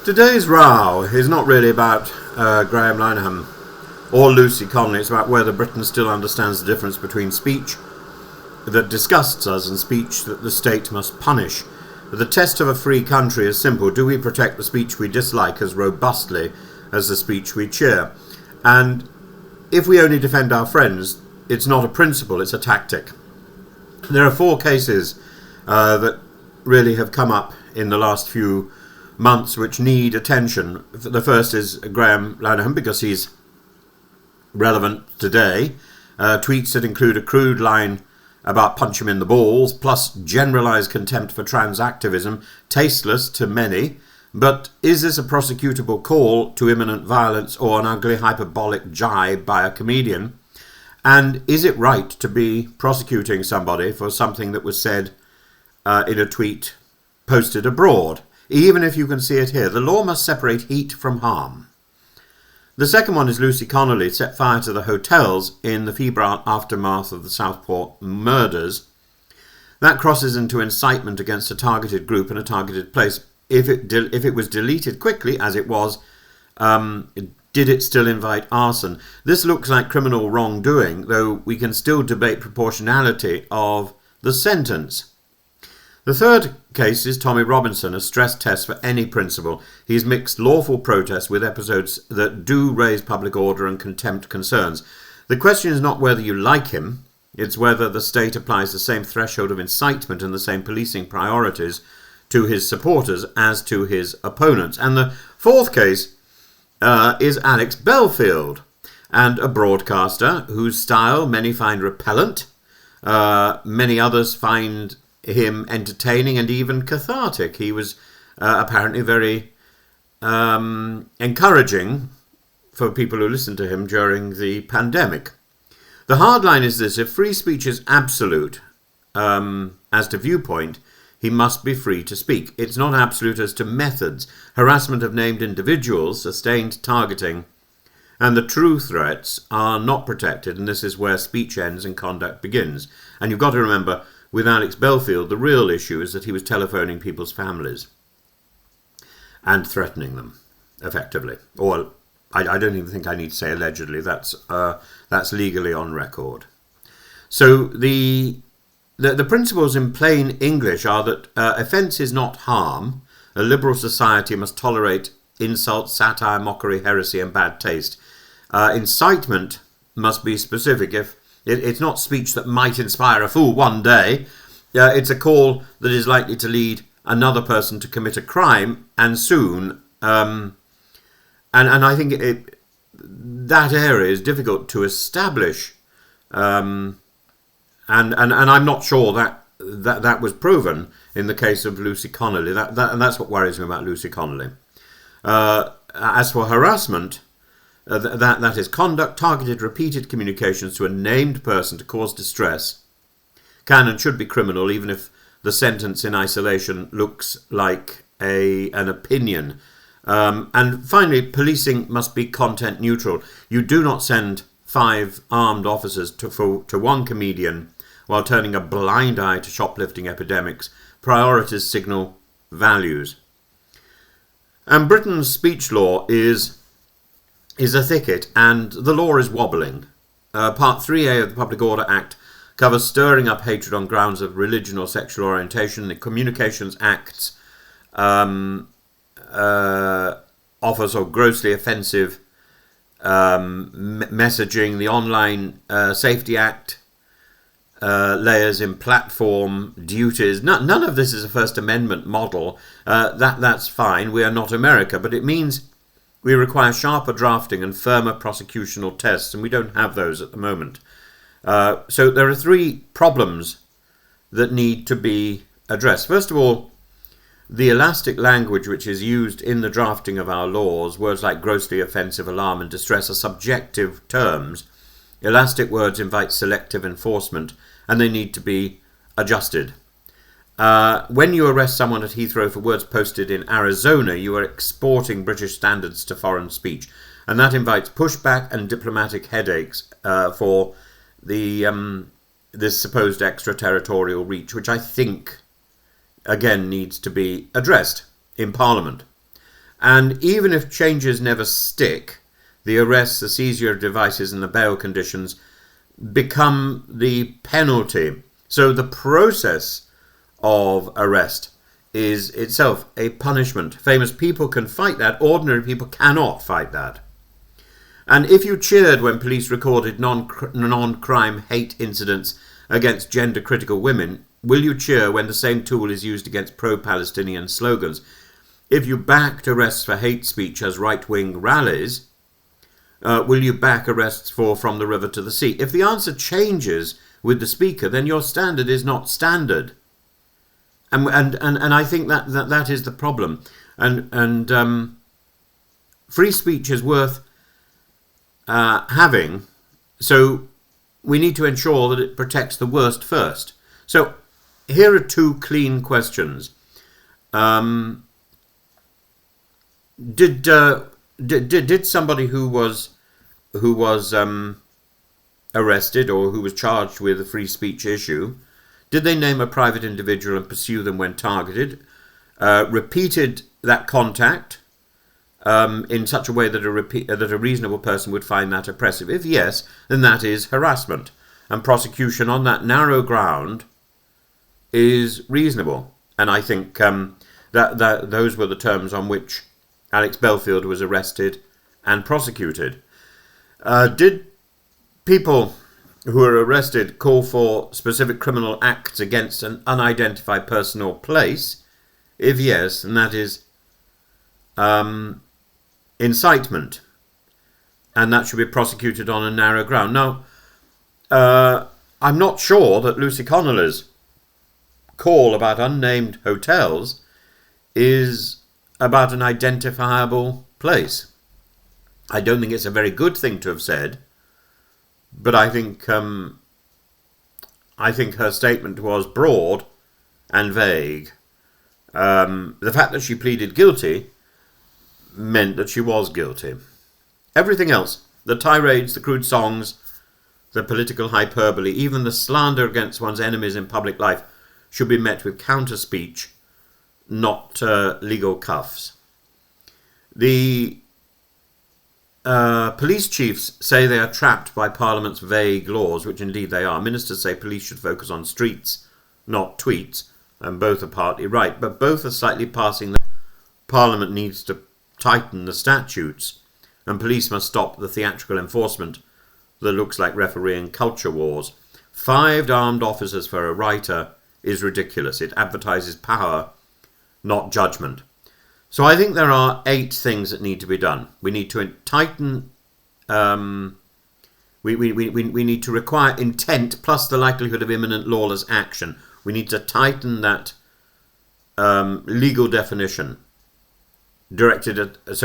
Today's row is not really about Graham Linehan or Lucy Connolly. It's about whether Britain still understands the difference between speech that disgusts us and speech that the state must punish. The test of a free country is simple. Do we protect the speech we dislike as robustly as the speech we cheer? And if we only defend our friends, it's not a principle, it's a tactic. There are 4 cases that really have come up in the last few months which need attention. The first is Graham Linehan, because he's relevant today. Tweets that include a crude line about punch him in the balls, plus generalised contempt for trans activism, tasteless to many. But is this a prosecutable call to imminent violence or an ugly hyperbolic jibe by a comedian? And is it right to be prosecuting somebody for something that was said in a tweet posted abroad? Even if you can see it here, the law must separate heat from harm. The second one is Lucy Connolly set fire to the hotels in the febrile aftermath of the Southport murders. That crosses into incitement against a targeted group and a targeted place. If it was deleted quickly, as it was, did it still invite arson? This looks like criminal wrongdoing, though we can still debate proportionality of the sentence. The third case is Tommy Robinson, a stress test for any principle. He's mixed lawful protest with episodes that do raise public order and contempt concerns. The question is not whether you like him, it's whether the state applies the same threshold of incitement and the same policing priorities to his supporters as to his opponents. And the fourth case is Alex Belfield, and a broadcaster whose style many find repellent, many others find him entertaining and even cathartic. He was apparently very encouraging for people who listened to him during the pandemic. The hard line is this: if free speech is absolute as to viewpoint, he must be free to speak. It's not absolute as to methods. Harassment of named individuals, sustained targeting, and the true threats are not protected, and this is where speech ends and conduct begins. And you've got to remember, with Alex Belfield, the real issue is that he was telephoning people's families and threatening them, effectively. Or I don't even think I need to say allegedly. That's legally on record. So the principles in plain English are that offence is not harm. A liberal society must tolerate insult, satire, mockery, heresy, and bad taste. Incitement must be specific. If it's not speech that might inspire a fool one day. It's a call that is likely to lead another person to commit a crime, and soon. And I think that area is difficult to establish. And I'm not sure that was proven in the case of Lucy Connolly. And that's what worries me about Lucy Connolly. As for harassment, that is conduct, targeted, repeated communications to a named person to cause distress, can and should be criminal, even if the sentence in isolation looks like an opinion. And finally, policing must be content neutral. You do not send 5 armed officers to one comedian while turning a blind eye to shoplifting epidemics. Priorities signal values. And Britain's speech law is a thicket, and the law is wobbling. Part 3A of the Public Order Act covers stirring up hatred on grounds of religion or sexual orientation. The Communications Act's offers of grossly offensive messaging. The Online Safety Act layers in platform duties. None of this is a First Amendment model. That's fine. We are not America, but it means we require sharper drafting and firmer prosecutional tests, and we don't have those at the moment. So there are 3 problems that need to be addressed. First of all, the elastic language which is used in the drafting of our laws, words like grossly offensive, alarm and distress, are subjective terms. Elastic words invite selective enforcement, and they need to be adjusted. When you arrest someone at Heathrow for words posted in Arizona, you are exporting British standards to foreign speech, and that invites pushback and diplomatic headaches for this supposed extraterritorial reach, which I think, again, needs to be addressed in Parliament. And even if changes never stick, the arrests, the seizure of devices and the bail conditions become the penalty. So the process of arrest is itself a punishment. Famous people can fight that. Ordinary people cannot fight that. And if you cheered when police recorded non-crime hate incidents against gender-critical women, will you cheer when the same tool is used against pro-Palestinian slogans? If you backed arrests for hate speech as right-wing rallies, will you back arrests for From the River to the Sea? If the answer changes with the speaker, then your standard is not standard. And I think that is the problem. And free speech is worth having, so we need to ensure that it protects the worst first. So here are two clean questions. Did somebody who was arrested or who was charged with a free speech issue, did they name a private individual and pursue them when targeted? Repeated that contact in such a way that a reasonable person would find that oppressive? If yes, then that is harassment, and prosecution on that narrow ground is reasonable. And I think that those were the terms on which Alex Belfield was arrested and prosecuted. Did people who were arrested call for specific criminal acts against an unidentified person or place? If yes, then that is incitement, and that should be prosecuted on a narrow ground. Now, I'm not sure that Lucy Connolly's call about unnamed hotels is about an identifiable place. I don't think it's a very good thing to have said, but I think her statement was broad and vague. The fact that she pleaded guilty meant that she was guilty. Everything else, the tirades, the crude songs, the political hyperbole, even the slander against one's enemies in public life, should be met with counter-speech, not legal cuffs. The police chiefs say they are trapped by Parliament's vague laws, which indeed they are. Ministers say police should focus on streets, not tweets, and both are partly right, but both are slightly passing that Parliament needs to tighten the statutes, and police must stop the theatrical enforcement that looks like refereeing culture wars. 5 armed officers for a writer is ridiculous. It advertises power, not judgment. So I think there are 8 things that need to be done. We need to tighten, we need to require intent plus the likelihood of imminent lawless action. We need to tighten that legal definition directed at a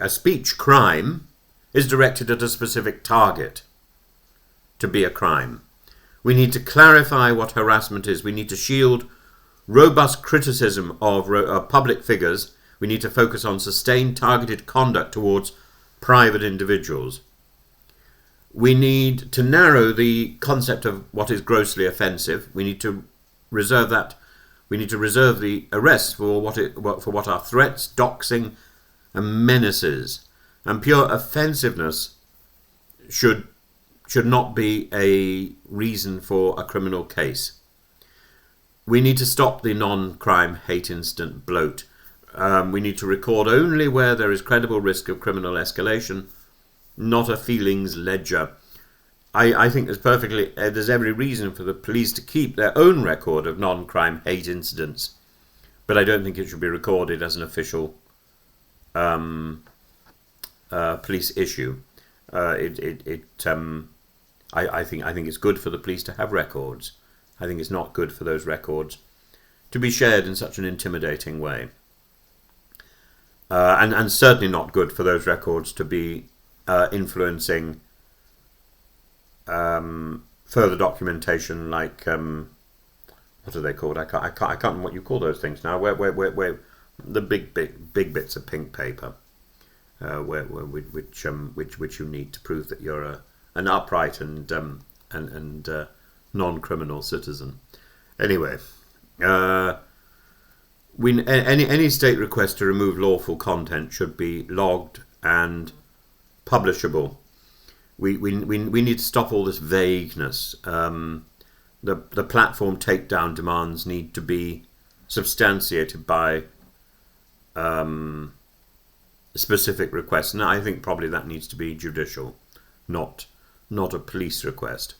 speech crime is directed at a specific target to be a crime. We need to clarify what harassment is. We need to shield robust criticism of public figures. We need to focus on sustained targeted conduct towards private individuals. We need to narrow the concept of what is grossly offensive. We need to reserve that. We need to reserve the arrests for what are threats, doxing, and menaces. And pure offensiveness should not be a reason for a criminal case. We need to stop the non-crime hate incident bloat. We need to record only where there is credible risk of criminal escalation, not a feelings ledger. I think there's every reason for the police to keep their own record of non-crime hate incidents, but I don't think it should be recorded as an official police issue. I think it's good for the police to have records. I think it's not good for those records to be shared in such an intimidating way, and certainly not good for those records to be influencing further documentation, like what are they called? I can't remember what you call those things now. Where the big bits of pink paper, which you need to prove that you're an upright and non-criminal citizen. Anyway, Any state request to remove lawful content should be logged and publishable. We need to stop all this vagueness. The platform takedown demands need to be substantiated by specific requests, and I think probably that needs to be judicial, not a police request.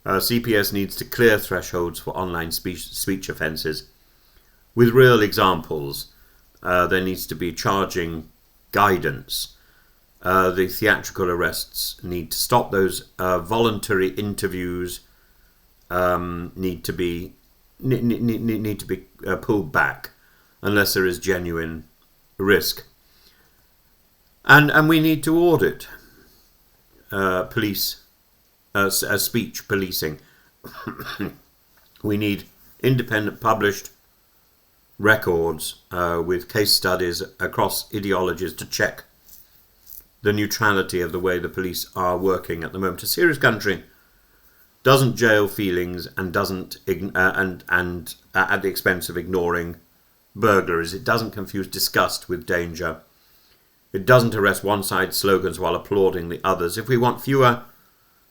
CPS needs to clear thresholds for online speech offences with real examples. There needs to be charging guidance. The theatrical arrests need to stop. Those voluntary interviews need to be pulled back unless there is genuine risk. And we need to audit police speech policing. We need independent published records with case studies across ideologies to check the neutrality of the way the police are working at the moment. A serious country doesn't jail feelings and doesn't and at the expense of ignoring burglaries. It doesn't confuse disgust with danger. It doesn't arrest one side's slogans while applauding the others. If we want fewer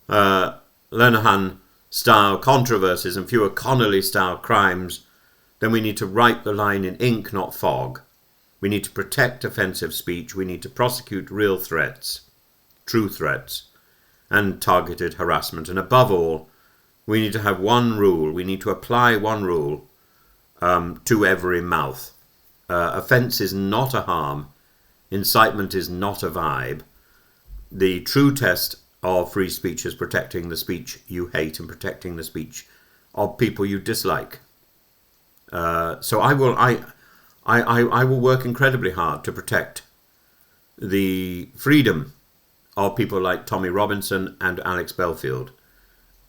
Lenihan-style controversies and fewer Connolly-style crimes, then we need to write the line in ink, not fog. We need to protect offensive speech. We need to prosecute real threats, true threats, and targeted harassment. And above all, we need to have one rule. We need to apply one rule to every mouth. Offence is not a harm. Incitement is not a vibe. The true test of free speech is protecting the speech you hate and protecting the speech of people you dislike. So I will work incredibly hard to protect the freedom of people like Tommy Robinson and Alex Belfield.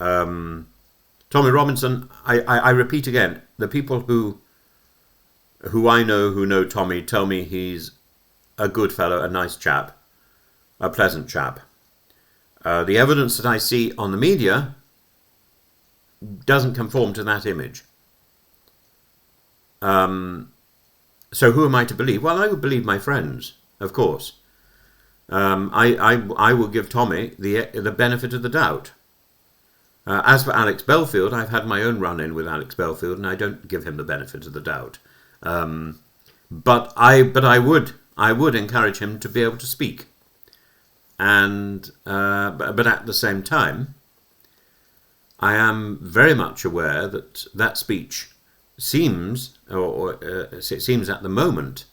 Tommy Robinson, I repeat again, the people who I know who know Tommy tell me he's a good fellow, a nice chap, a pleasant chap. The evidence that I see on the media doesn't conform to that image. So who am I to believe? Well, I would believe my friends, of course. I will give Tommy the benefit of the doubt. As for Alex Belfield, I've had my own run-in with Alex Belfield, and I don't give him the benefit of the doubt. But I would encourage him to be able to speak. And but at the same time, I am very much aware that speech seems, it seems at the moment,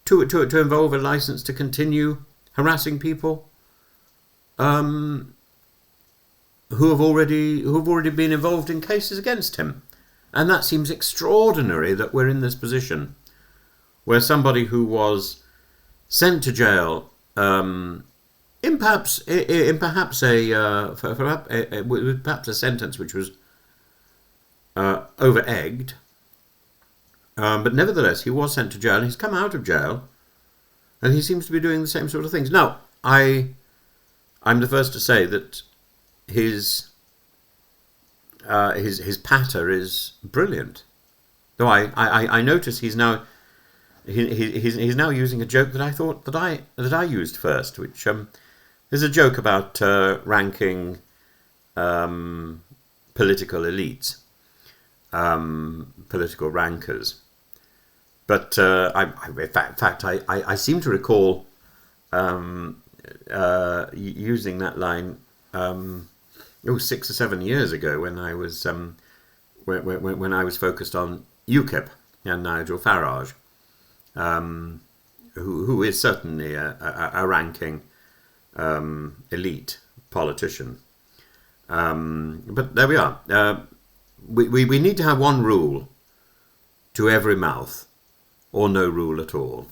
to involve a license to continue harassing people who have already been involved in cases against him. And that seems extraordinary that we're in this position where somebody who was sent to jail in perhaps a sentence which was over-egged, but nevertheless he was sent to jail and he's come out of jail and he seems to be doing the same sort of things. Now, I'm the first to say that his patter is brilliant. Though I notice he's now using a joke that I thought that I used first, which is a joke about ranking political elites, political rankers. But in fact, I seem to recall using that line 6 or 7 years ago when I was when I was focused on UKIP and Nigel Farage, who is certainly a ranking elite politician. But there we are. We need to have one rule to every mouth, or no rule at all.